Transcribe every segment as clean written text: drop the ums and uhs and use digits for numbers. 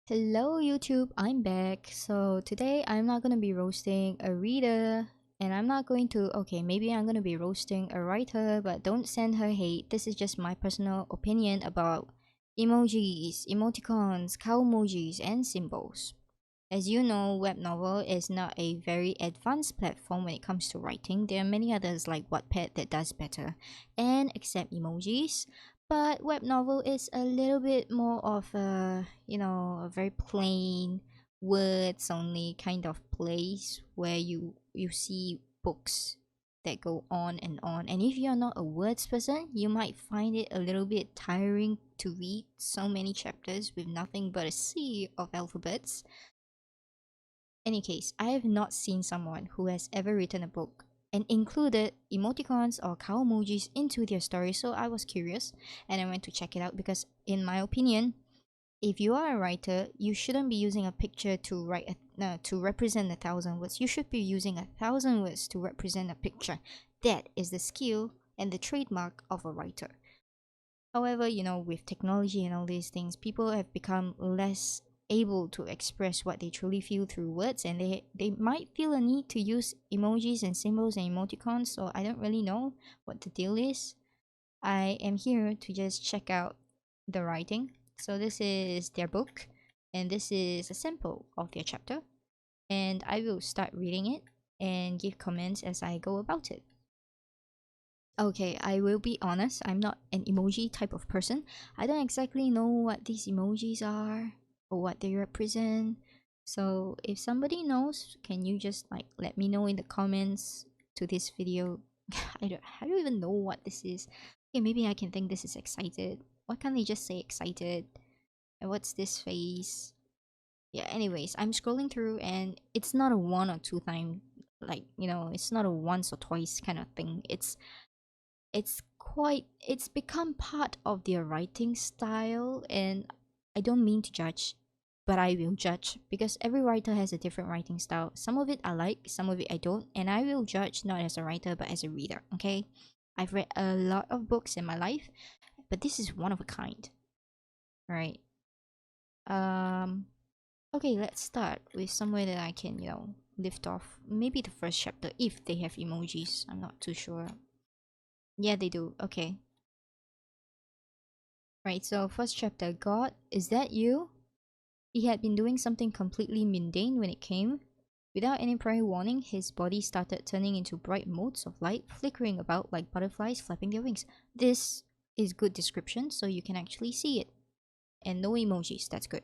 Hello YouTube, I'm back. So today I'm not gonna be roasting a reader and I'm not going to maybe I'm gonna be roasting a writer, but don't send her hate. This is just my personal opinion about emojis, emoticons, cow emojis, and symbols. As you know, web novel is not a very advanced platform when it comes to writing. There are many others like Wattpad that does better and accept emojis. But web novel is a little bit more of a very plain words only kind of place where you see books that go on and on. And if you're not a words person, you might find it a little bit tiring to read so many chapters with nothing but a sea of alphabets. Any case, I have not seen someone who has ever written a book and included emoticons or cow emojis into their story, so I was curious and I went to check it out because, in my opinion, if you are a writer, you shouldn't be using a picture to to represent 1,000 words. You should be using 1,000 words to represent a picture. That is the skill and the trademark of a writer. However, with technology and all these things, people have become less able to express what they truly feel through words, and they might feel a need to use emojis and symbols and emoticons. So I don't really know what the deal is. I am here to just check out the writing. So this is their book, and this is a sample of their chapter, and I will start reading it and give comments as I go about it. Okay, I will be honest, I'm not an emoji type of person. I don't exactly know what these emojis are or what they represent. So if somebody knows, can you just like let me know in the comments to this video? I don't even know what this is. Okay, maybe I can think this is excited. Why can't they just say excited? And what's this face? Yeah, anyways, I'm scrolling through and it's not a one or two time, it's not a once or twice kind of thing. It's become part of their writing style, and I don't mean to judge, but I will judge because every writer has a different writing style. Some of it I like, some of it I don't, and I will judge not as a writer but as a reader. Okay, I've read a lot of books in my life, but this is one of a kind. Right. um okay, let's start with somewhere that I can lift off. Maybe the first chapter, if they have emojis. I'm not too sure. Yeah, they do. Okay. Right, so first chapter, God, is that you? He had been doing something completely mundane when it came. Without any prior warning, his body started turning into bright motes of light, flickering about like butterflies flapping their wings. This is good description, so you can actually see it. And no emojis, that's good.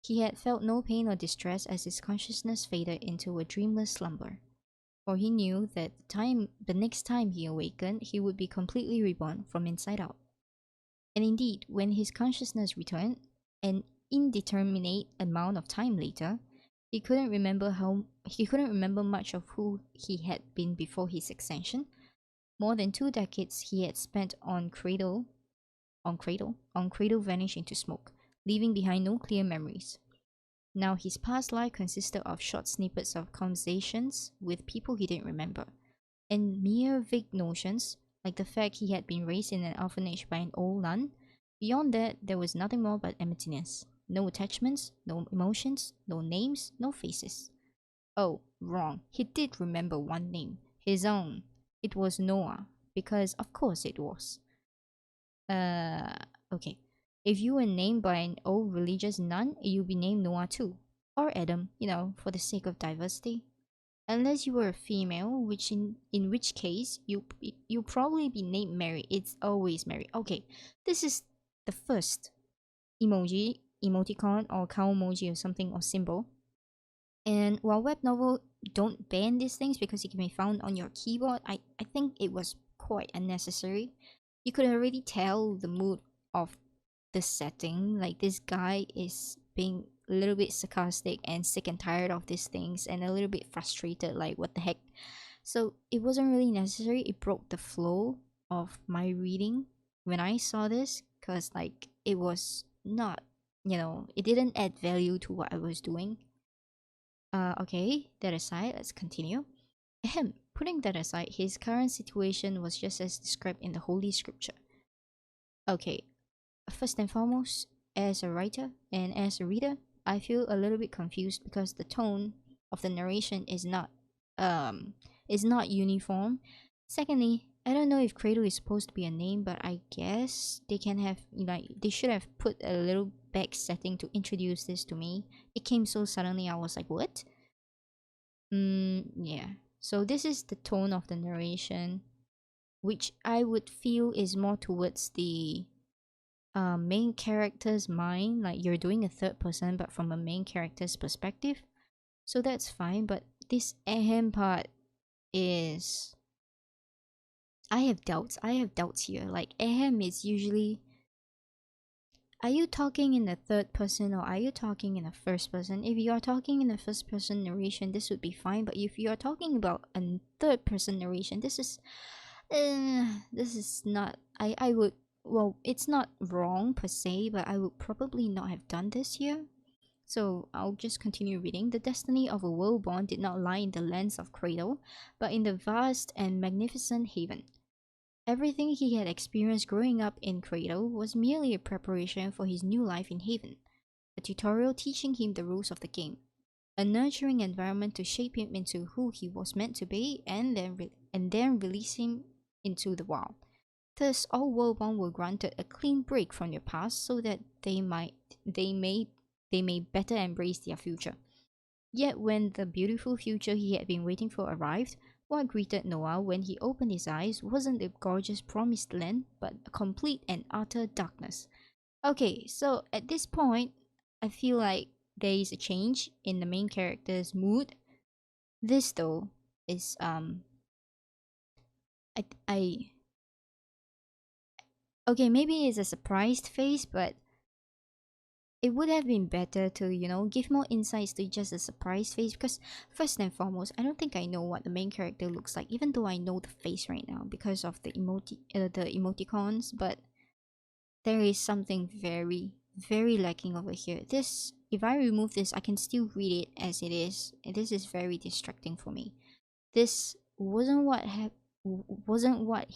He had felt no pain or distress as his consciousness faded into a dreamless slumber. For he knew that the next time he awakened, he would be completely reborn from inside out. And indeed, when his consciousness returned, an indeterminate amount of time later, he couldn't remember much of who he had been before his ascension. More than 2 decades he had spent on cradle vanished into smoke, leaving behind no clear memories. Now his past life consisted of short snippets of conversations with people he didn't remember, and mere vague notions, like the fact he had been raised in an orphanage by an old nun. Beyond that, there was nothing more but emptiness. No attachments, no emotions, no names, no faces. Oh, wrong. He did remember one name. His own. It was Noah. Because of course it was. Uh, okay. If you were named by an old religious nun, you'd be named Noah too. Or Adam, for the sake of diversity. Unless you were a female, in which case you probably be named Mary. It's always Mary. Okay, this is the first emoticon, or cow emoji, or something, or symbol. And while web novel don't ban these things because it can be found on your keyboard, I think it was quite unnecessary. You could already tell the mood of the setting. Like, this guy is being a little bit sarcastic and sick and tired of these things and a little bit frustrated, like what the heck. So it wasn't really necessary. It broke the flow of my reading when I saw this, because like it was not, it didn't add value to what I was doing. Okay, that aside, let's continue. Ahem, putting that aside, his current situation was just as described in the Holy Scripture. Okay, first and foremost, as a writer and as a reader, I feel a little bit confused because the tone of the narration um is not uniform. Secondly, I don't know if Cradle is supposed to be a name, but I guess they can have, like, they should have put a little back setting to introduce this to me. It came so suddenly, I was like, what? Yeah. So this is the tone of the narration, which I would feel is more towards the main character's mind. Like you're doing a third person, but from a main character's perspective. So that's fine. But this ahem part is, I have doubts. I have doubts here. Like ahem is usually, are you talking in the third person or are you talking in the first person? If you are talking in the first person narration, this would be fine. But if you are talking about a third person narration, this is not. I would, well, it's not wrong per se, but I would probably not have done this here. So I'll just continue reading. The destiny of a world born did not lie in the lands of Cradle, but in the vast and magnificent haven. Everything he had experienced growing up in Cradle was merely a preparation for his new life in Haven, a tutorial teaching him the rules of the game, a nurturing environment to shape him into who he was meant to be, and then release him into the wild. Thus, all Worldborn were granted a clean break from their past, so that they may better embrace their future. Yet, when the beautiful future he had been waiting for arrived, what greeted Noah when he opened his eyes wasn't the gorgeous promised land, but a complete and utter darkness. Okay, so at this point, I feel like there is a change in the main character's mood. This though is I okay, maybe it's a surprised face, but it would have been better to, give more insights to just a surprise face, because first and foremost, I don't think I know what the main character looks like, even though I know the face right now because of the the emoticons. But there is something very, very lacking over here. This, if I remove this, I can still read it as it is. This is very distracting for me. This wasn't what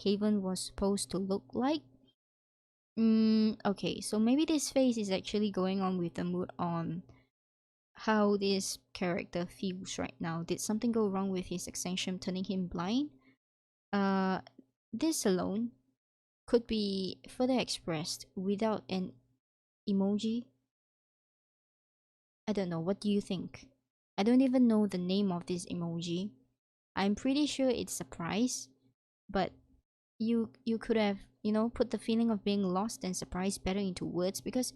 Haven was supposed to look like. Okay, so maybe this face is actually going on with the mood on how this character feels right now. Did something go wrong with his extension turning him blind? Uh, this alone could be further expressed without an emoji. I don't know, what do you think? I don't even know the name of this emoji. I'm pretty sure it's surprise, but you could have, put the feeling of being lost and surprised better into words, because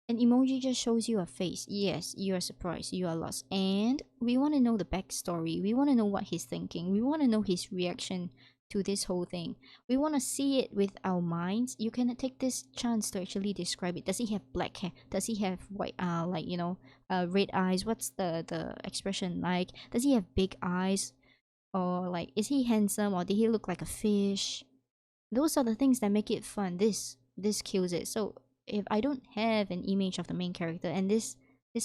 an emoji just shows you a face. Yes, you are surprised, you are lost, and we want to know the backstory. We want to know what he's thinking. We want to know his reaction to this whole thing. We want to see it with our minds. You can take this chance to actually describe it. Does he have black hair? Does he have white, red eyes? What's the expression like? Does he have big eyes? Or like, is he handsome, or did he look like a fish? Those are the things that make it fun. This kills it. So if I don't have an image of the main character, and this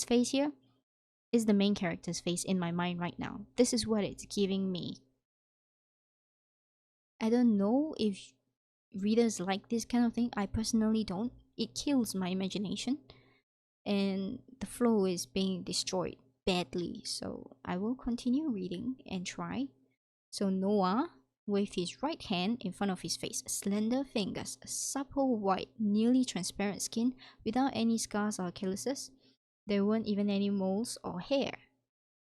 face here is the main character's face in my mind right now, this is what it's giving me. I don't know if readers like this kind of thing. I personally don't. It kills my imagination, and the flow is being destroyed badly. So I will continue reading and try. So Noah, with his right hand in front of his face, slender fingers, supple white, nearly transparent skin without any scars or calluses. There weren't even any moles or hair.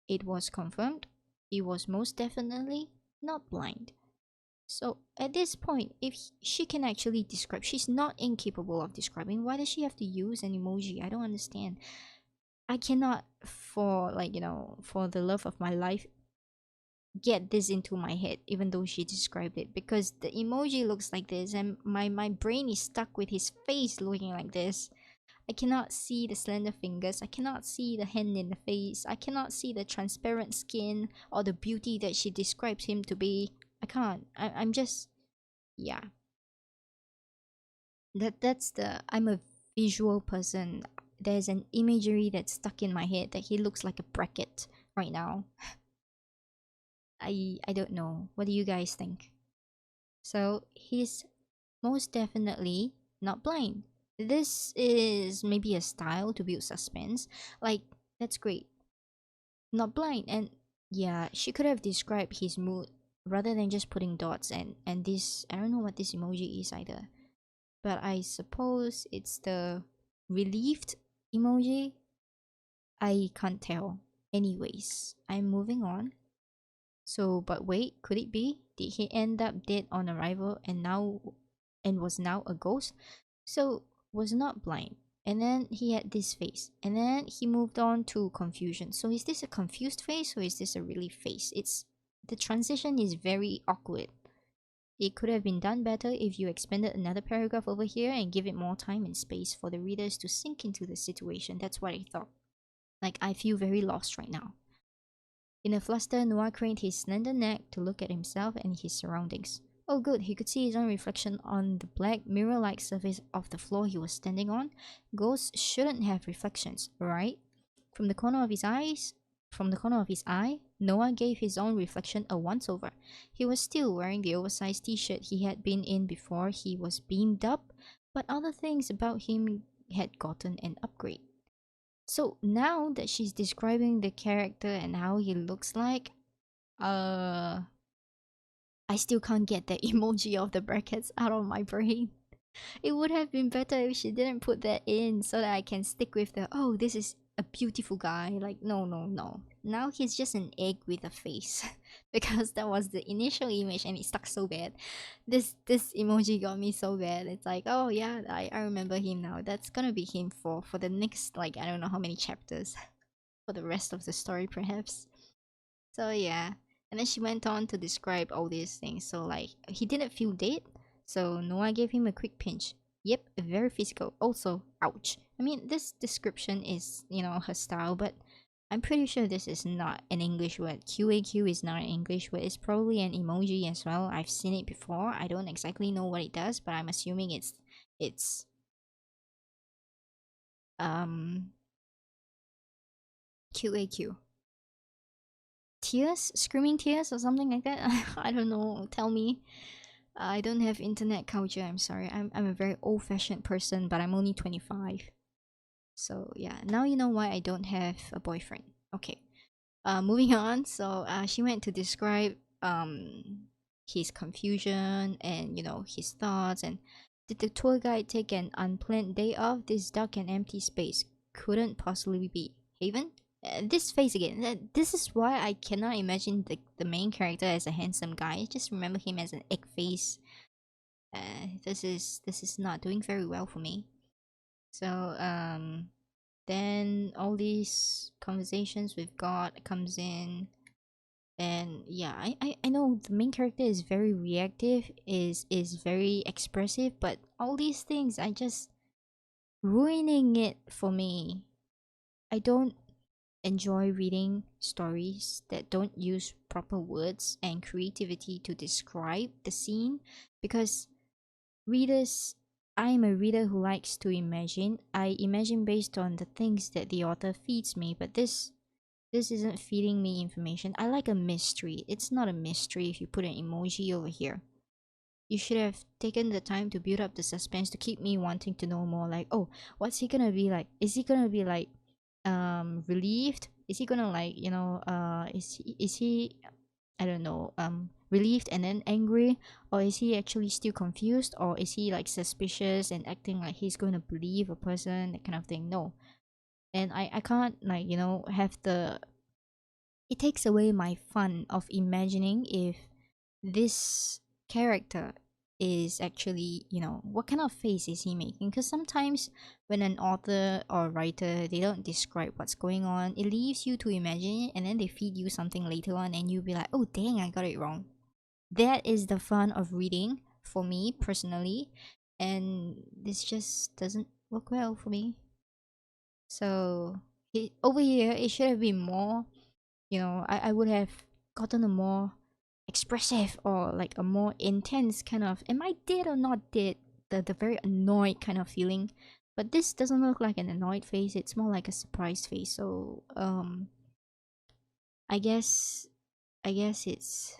It was confirmed he was most definitely not blind. So at this point, if she can actually describe, she's not incapable of describing. Why does she have to use an emoji? I don't understand. I cannot, for for the love of my life, get this into my head, even though she described it, because the emoji looks like this and my brain is stuck with his face looking like this. I cannot see the slender fingers, I cannot see the hand in the face, I cannot see the transparent skin or the beauty that she describes him to be. I can't. I'm just, yeah, that's the, I'm a visual person. There's an imagery that's stuck in my head that he looks like a bracket right now. I don't know. What do you guys think? So he's most definitely not blind. This is maybe a style to build suspense. Like, that's great. Not blind. And yeah, she could have described his mood rather than just putting dots. And this, I don't know what this emoji is either, but I suppose it's the relieved emoji. I can't tell. Anyways, I'm moving on. So, but wait, could it be? Did he end up dead on arrival and was now a ghost? So, was not blind. And then he had this face. And then he moved on to confusion. So, is this a confused face or is this a relief face? It's the transition is very awkward. It could have been done better if you expanded another paragraph over here and give it more time and space for the readers to sink into the situation. That's what I thought. Like, I feel very lost right now. In a fluster, Noah craned his slender neck to look at himself and his surroundings. Oh good, he could see his own reflection on the black mirror-like surface of the floor he was standing on. Ghosts shouldn't have reflections, right? From the corner of his eyes, from the corner of his eye, Noah gave his own reflection a once-over. He was still wearing the oversized t-shirt he had been in before he was beamed up, but other things about him had gotten an upgrade. So now that she's describing the character and how he looks like, uh, I still can't get the emoji of the brackets out of my brain. It would have been better if she didn't put that in so that I can stick with the, oh, this is a beautiful guy. Like, no, no, no. Now he's just an egg with a face. Because that was the initial image and it stuck so bad. This emoji got me so bad. It's like, oh yeah, I remember him now. That's gonna be him for the next, like, I don't know how many chapters. For the rest of the story, perhaps. So yeah, and then she went on to describe all these things. So like he didn't feel dead, so Noah gave him a quick pinch. Yep, very physical. Also, ouch. I mean, this description is, her style, but I'm pretty sure this is not an English word. QAQ is not an English word. It's probably an emoji as well. I've seen it before. I don't exactly know what it does, but I'm assuming it's um QAQ. Tears, screaming tears, or something like that. I don't know. Tell me. I don't have internet culture. I'm sorry. I'm a very old fashioned person, but I'm only 25. So yeah, now you know why I don't have a boyfriend. Okay. Moving on. So she went to describe his confusion and his thoughts. And did the tour guide take an unplanned day off? This dark and empty space couldn't possibly be Haven. This face again. This is why I cannot imagine the main character as a handsome guy. I just remember him as an egg face. This is not doing very well for me. So then all these conversations we've got comes in, and yeah, I know the main character is very reactive, is very expressive, but all these things I just ruining it for me. I don't enjoy reading stories that don't use proper words and creativity to describe the scene, because readers, I'm a reader who likes to imagine. I imagine based on the things that the author feeds me, but this isn't feeding me information. I like a mystery. It's not a mystery if you put an emoji over here. You should have taken the time to build up the suspense to keep me wanting to know more. Like, oh, what's he gonna be like? Is he gonna be like relieved? Is he gonna like, is he I don't know, relieved and then angry, or is he actually still confused, or is he like suspicious and acting like he's going to believe a person, that kind of thing? No. And I can't, like, have the, it takes away my fun of imagining if this character is actually, what kind of face is he making? Because sometimes when an author or writer, they don't describe what's going on, it leaves you to imagine it, and then they feed you something later on and you'll be like, oh dang, I got it wrong. That is the fun of reading for me personally, and this just doesn't work well for me. So over here it should have been more, I would have gotten a more expressive or like a more intense kind of, am I dead or not dead, the very annoyed kind of feeling. But this doesn't look like an annoyed face, it's more like a surprised face. So i guess I guess it's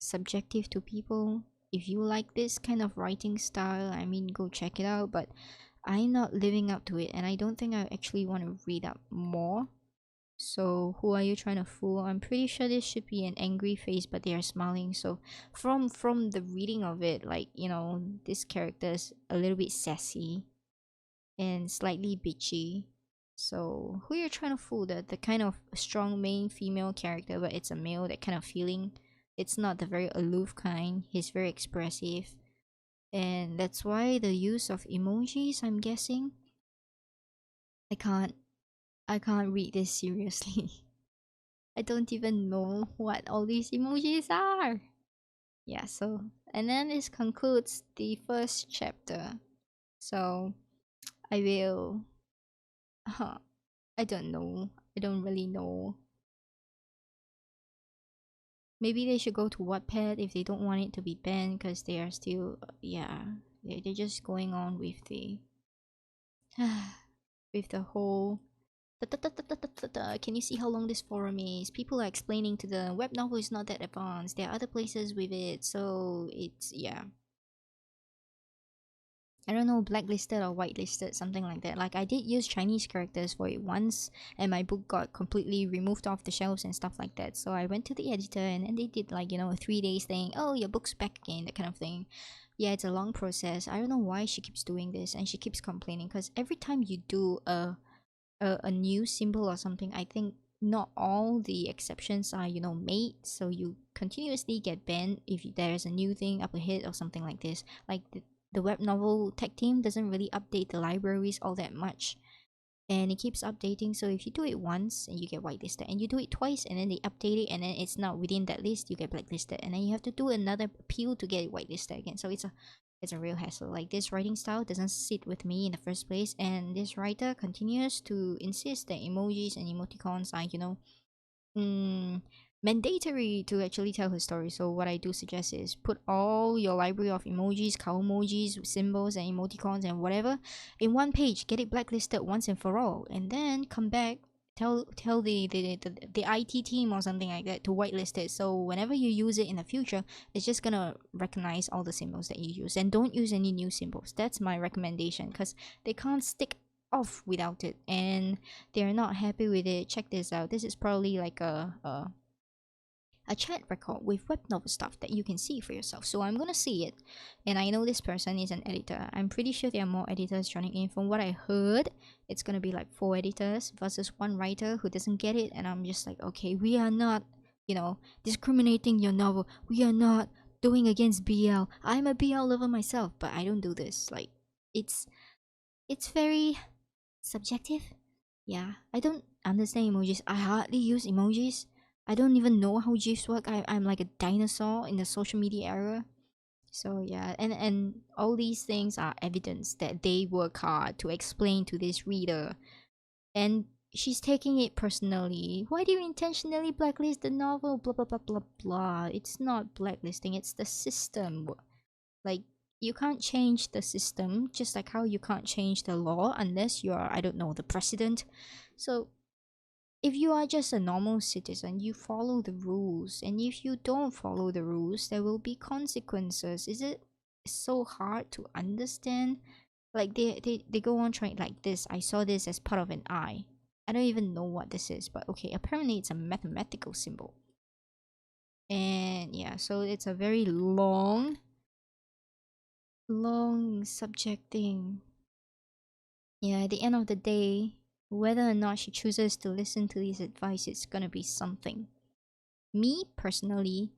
subjective to people. If you like this kind of writing style, I mean, go check it out. But I'm not living up to it, and I don't think I actually want to read up more. So who are you trying to fool? I'm pretty sure this should be an angry face, but they are smiling. So from the reading of it, like, you know, this character's a little bit sassy and slightly bitchy. So who you're trying to fool? The kind of strong main female character, but it's a male, that kind of feeling. It's not the very aloof kind. He's very expressive. And that's why the use of emojis, I'm guessing. I can't I can't read this seriously. I don't even know what all these emojis are. Yeah, so and then this concludes the first chapter. So I will I don't know. I don't really know. Maybe they should go to Wattpad if they don't want it to be banned, because they are still yeah, they're just going on with the with the whole can you see how long this forum is? People are explaining to the web novel is not that advanced. There are other places with it, so it's yeah. I don't know, blacklisted or whitelisted, something like that. Like I did use Chinese characters for it once, and my book got completely removed off the shelves and stuff like that. So I went to the editor, and then they did like, you know, a 3 days thing. Oh, your book's back again, that kind of thing. Yeah, it's a long process. I don't know why she keeps doing this, and she keeps complaining because every time you do a new symbol or something, I think not all the exceptions are, you know, made, so you continuously get banned if there's a new thing up ahead or something like this. Like the web novel tech team doesn't really update the libraries all that much, and it keeps updating. So if you do it once and you get whitelisted, and you do it twice and then they update it and then it's not within that list, you get blacklisted, and then you have to do another appeal to get it whitelisted again. So it's a real hassle. Like this writing style doesn't sit with me in the first place, and this writer continues to insist that emojis and emoticons are, you know, mm, mandatory to actually tell her story. So what I do suggest is put all your library of emojis, cow emojis, symbols, and emoticons and whatever in one page. Get it blacklisted once and for all, and then come back. Tell the IT team or something like that to whitelist it. So whenever you use it in the future, it's just gonna recognize all the symbols that you use, and don't use any new symbols. That's my recommendation, because they can't stick off without it, and they're not happy with it. Check this out. This is probably like a chat record with web novel stuff that you can see for yourself. So I'm gonna see it, and I know this person is an editor. I'm pretty sure there are more editors joining in. From what I heard, it's gonna be like 4 editors versus one writer who doesn't get it. And I'm just like, okay, we are not, you know, discriminating your novel. We are not doing against BL. I'm a BL lover myself, but I don't do this. Like, it's it's very subjective. Yeah, I don't understand emojis. I hardly use emojis. I don't even know how GIFs work. I'm like a dinosaur in the social media era. So yeah, and all these things are evidence that they work hard to explain to this reader. And she's taking it personally. Why do you intentionally blacklist the novel? Blah blah blah blah blah. It's not blacklisting, it's the system. Like, you can't change the system, just like how you can't change the law unless you are, I don't know, the president. So if you are just a normal citizen, you follow the rules, and if you don't follow the rules, there will be consequences. Is it so hard to understand? Like they go on trying like this. I saw this as part of an eye. I don't even know what this is, but okay, apparently it's a mathematical symbol. And yeah, so it's a very long subject thing. Yeah, at the end of the day, whether or not she chooses to listen to this advice, it's gonna be something. Me personally,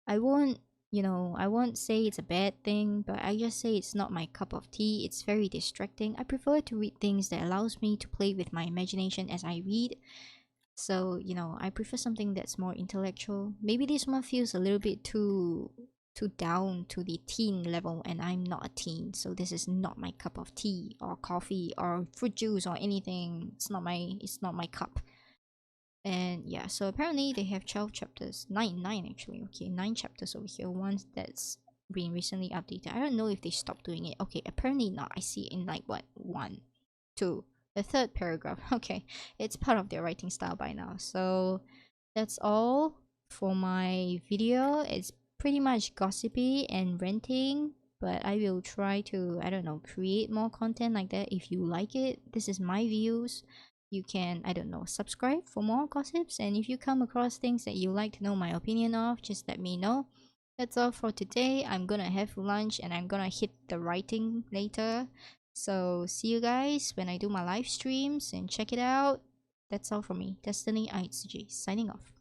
I won't, I won't say it's a bad thing, but I just say it's not my cup of tea. It's very distracting. I prefer to read things that allows me to play with my imagination as I read. So, I prefer something that's more intellectual. Maybe this one feels a little bit too down to the teen level, and I'm not a teen, so this is not my cup of tea or coffee or fruit juice or anything. It's not my cup. And yeah, so apparently they have 12 chapters. Nine actually. Okay, 9 chapters over here. One that's been recently updated. I don't know if they stopped doing it. Okay, apparently not. I see in like what, one, two, the third paragraph. Okay, it's part of their writing style by now. So that's all for my video. It's pretty much gossipy and ranting, but I will try to, I don't know, create more content like that. If you like it, this is my views. You can, I don't know, subscribe for more gossips. And if you come across things that you like to know my opinion of, just let me know. That's all for today. I'm gonna have lunch and I'm gonna hit the writing later. So see you guys when I do my live streams and check it out. That's all for me. Destiny IHG signing off.